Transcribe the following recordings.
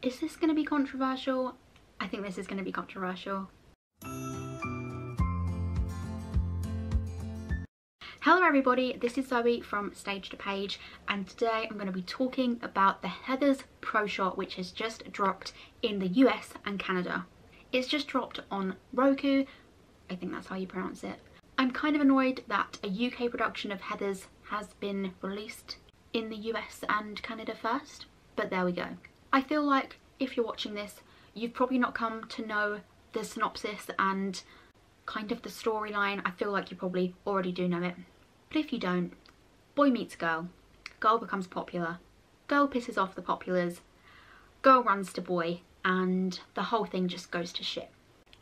Is this going to be controversial? I think this is going to be controversial. Hello everybody, this is Zoe from Stagetopage, and today I'm going to be talking about the Heathers Pro Shot, which has just dropped in the US and Canada. It's just dropped on Roku, I think that's how you pronounce it. I'm kind of annoyed that a UK production of Heathers has been released in the US and Canada first, but there we go. I feel like if you're watching this, you've probably not come to know the synopsis and kind of the storyline. I feel like you probably already do know it. But if you don't, boy meets girl, girl becomes popular, girl pisses off the populars, girl runs to boy, and the whole thing just goes to shit.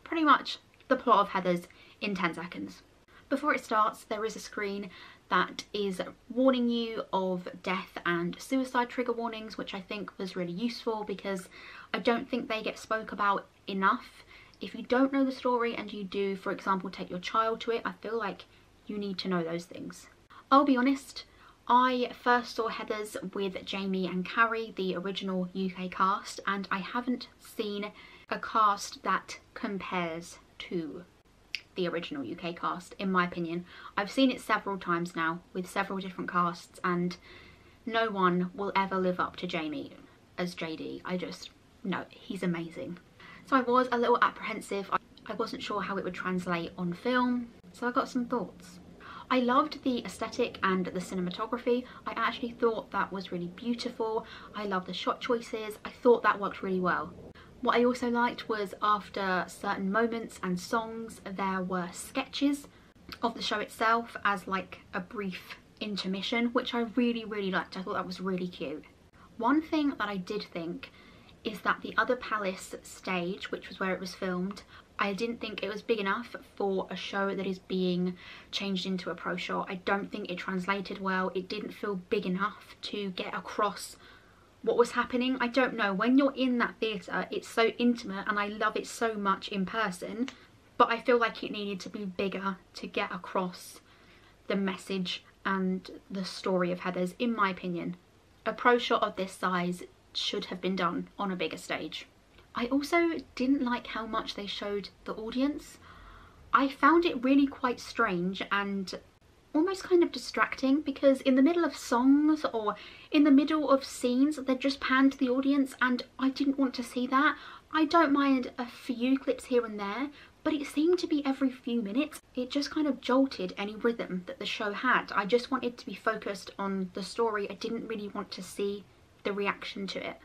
Pretty much the plot of Heathers in 10 seconds. Before it starts, there is a screen that is warning you of death and suicide trigger warnings, which I think was really useful because I don't think they get spoke about enough. If you don't know the story and you do, for example, take your child to it, I feel like you need to know those things. I'll be honest, I first saw Heathers with Jamie and Carrie, the original UK cast, and I haven't seen a cast that compares to the original UK cast, in my opinion. I've seen it several times now with several different casts, and no one will ever live up to Jamie as JD. No, he's amazing. So I was a little apprehensive. I wasn't sure how it would translate on film, so I got some thoughts. I loved the aesthetic and the cinematography. I actually thought that was really beautiful. I love the shot choices. I thought that worked really well. What I also liked was after certain moments and songs, there were sketches of the show itself as like a brief intermission, which I really liked. I thought that was really cute. One thing that I did think is that the other palace stage, which was where it was filmed, I didn't think it was big enough for a show that is being changed into a pro shot. I don't think it translated well. It didn't feel big enough to get across what was happening. I don't know, when you're in that theatre, it's so intimate and I love it so much in person, but I feel like it needed to be bigger to get across the message and the story of Heathers, in my opinion. A pro shot of this size should have been done on a bigger stage. I also didn't like how much they showed the audience. I found it really quite strange and almost kind of distracting, because in the middle of songs or in the middle of scenes they just panned to the audience, and I didn't want to see that. I don't mind a few clips here and there, but it seemed to be every few minutes. It just kind of jolted any rhythm that the show had. I just wanted to be focused on the story. I didn't really want to see the reaction to it.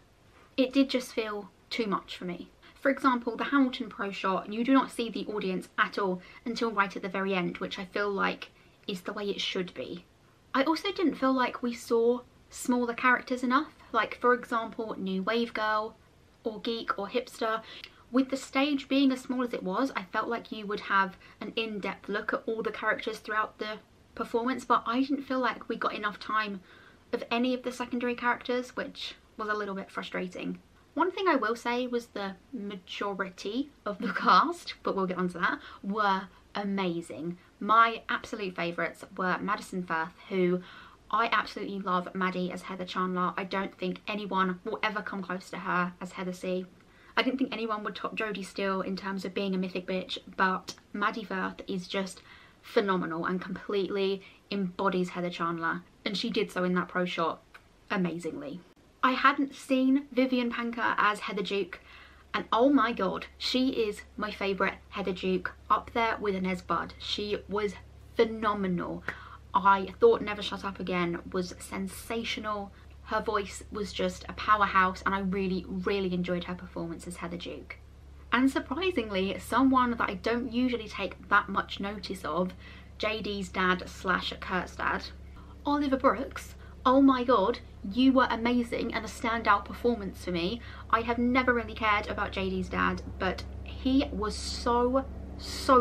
It did just feel too much for me. For example, the Hamilton Pro Shot, you do not see the audience at all until right at the very end, which I feel like is the way it should be. I also didn't feel like we saw smaller characters enough, like for example New Wave Girl or Geek or Hipster. With the stage being as small as it was, I felt like you would have an in-depth look at all the characters throughout the performance, but I didn't feel like we got enough time of any of the secondary characters, which was a little bit frustrating. One thing I will say was the majority of the cast, but we'll get onto that, were amazing. My absolute favourites were Madison Firth, who I absolutely love. Maddie as Heather Chandler. I don't think anyone will ever come close to her as Heather C. I didn't think anyone would top Jodie Steele in terms of being a mythic bitch, but Maddie Firth is just phenomenal and completely embodies Heather Chandler, and she did so in that pro shot amazingly. I hadn't seen Vivian Panker as Heather Duke, and oh my god, she is my favourite Heather Duke, up there with Inez Budd. She was phenomenal. I thought Never Shut Up Again was sensational. Her voice was just a powerhouse, and I really enjoyed her performance as Heather Duke. And surprisingly, someone that I don't usually take that much notice of, JD's dad slash Kurt's dad, Oliver Brooks. Oh my god, you were amazing and a standout performance for me. I have never really cared about JD's dad, but he was so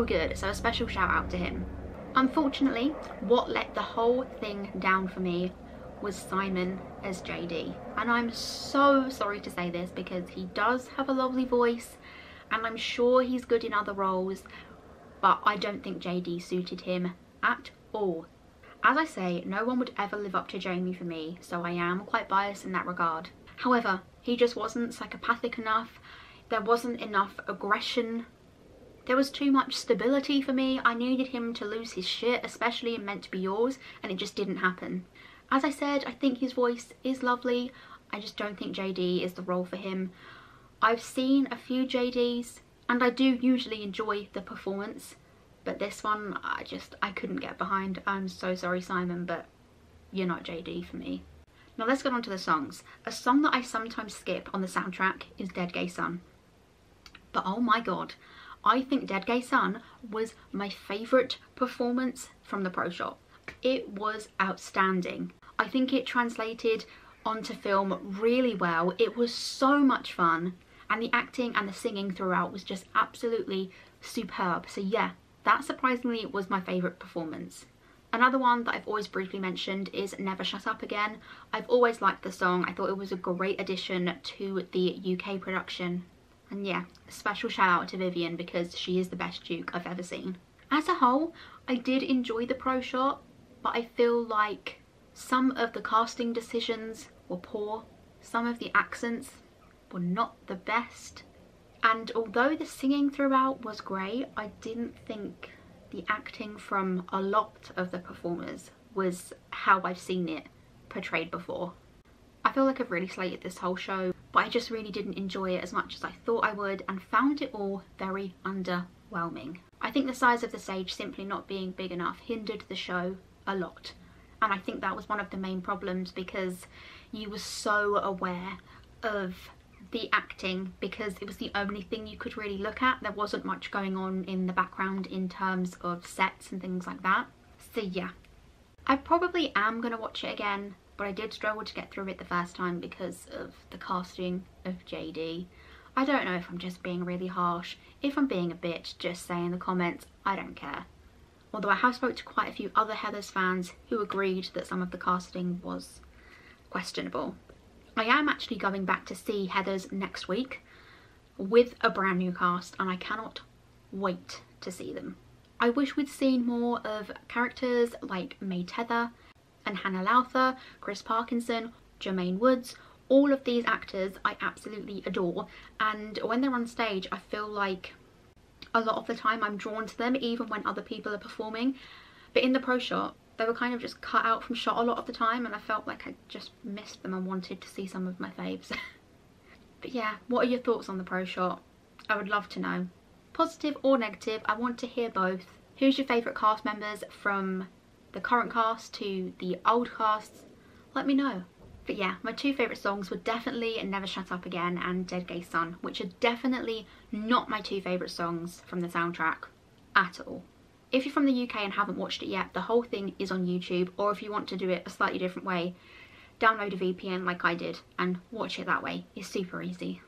good, so a special shout out to him. Unfortunately, what let the whole thing down for me was Simon as JD, and I'm so sorry to say this because he does have a lovely voice and I'm sure he's good in other roles, but I don't think JD suited him at all. As I say, no one would ever live up to Jamie for me, so I am quite biased in that regard. However, he just wasn't psychopathic enough. There wasn't enough aggression. There was too much stability for me. I needed him to lose his shit, especially in Meant to Be Yours, and it just didn't happen. As I said, I think his voice is lovely. I just don't think JD is the role for him. I've seen a few JDs, and I do usually enjoy the performance, but this one, I couldn't get behind. I'm so sorry, Simon, but you're not JD for me. Now let's get on to the songs. A song that I sometimes skip on the soundtrack is Dead Gay Son. But oh my god, I think Dead Gay Son was my favourite performance from the Pro Shot. It was outstanding. I think it translated onto film really well. It was so much fun, and the acting and the singing throughout was just absolutely superb. So yeah, that surprisingly was my favourite performance. Another one that I've always briefly mentioned is Never Shut Up Again. I've always liked the song. I thought it was a great addition to the UK production. And yeah, a special shout out to Vivian because she is the best Duke I've ever seen. As a whole, I did enjoy the Pro Shot, but I feel like some of the casting decisions were poor. Some of the accents were not the best. And although the singing throughout was great, I didn't think the acting from a lot of the performers was how I've seen it portrayed before. I feel like I've really slated this whole show, but I just really didn't enjoy it as much as I thought I would and found it all very underwhelming. I think the size of the stage simply not being big enough hindered the show a lot, and I think that was one of the main problems because you were so aware of the acting because it was the only thing you could really look at. There wasn't much going on in the background in terms of sets and things like that. So yeah, I probably am going to watch it again, but I did struggle to get through it the first time because of the casting of JD. I don't know if I'm just being really harsh. If I'm being a bitch, just say in the comments, I don't care. Although I have spoke to quite a few other Heathers fans who agreed that some of the casting was questionable. I am actually going back to see Heathers next week with a brand new cast, and I cannot wait to see them. I wish we'd seen more of characters like May Tether and Hannah Lowther, Chris Parkinson, Jermaine Woods. All of these actors I absolutely adore, and when they're on stage I feel like a lot of the time I'm drawn to them even when other people are performing. But in the Pro Shot, they were kind of just cut out from shot a lot of the time, and I felt like I just missed them and wanted to see some of my faves. But yeah, what are your thoughts on the Pro Shot? I would love to know. Positive or negative, I want to hear both. Who's your favourite cast members from the current cast to the old casts? Let me know. But yeah, my two favourite songs were definitely Never Shut Up Again and Dead Gay Son, which are definitely not my two favourite songs from the soundtrack at all. If you're from the UK and haven't watched it yet, the whole thing is on YouTube, or if you want to do it a slightly different way, download a VPN like I did and watch it that way. It's super easy.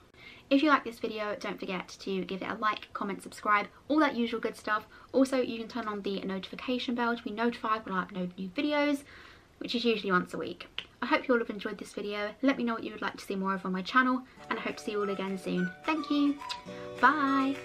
If you like this video, don't forget to give it a like, comment, subscribe, all that usual good stuff. Also, you can turn on the notification bell to be notified when I upload new videos, which is usually once a week. I hope you all have enjoyed this video. Let me know what you would like to see more of on my channel, and I hope to see you all again soon. Thank you. Bye.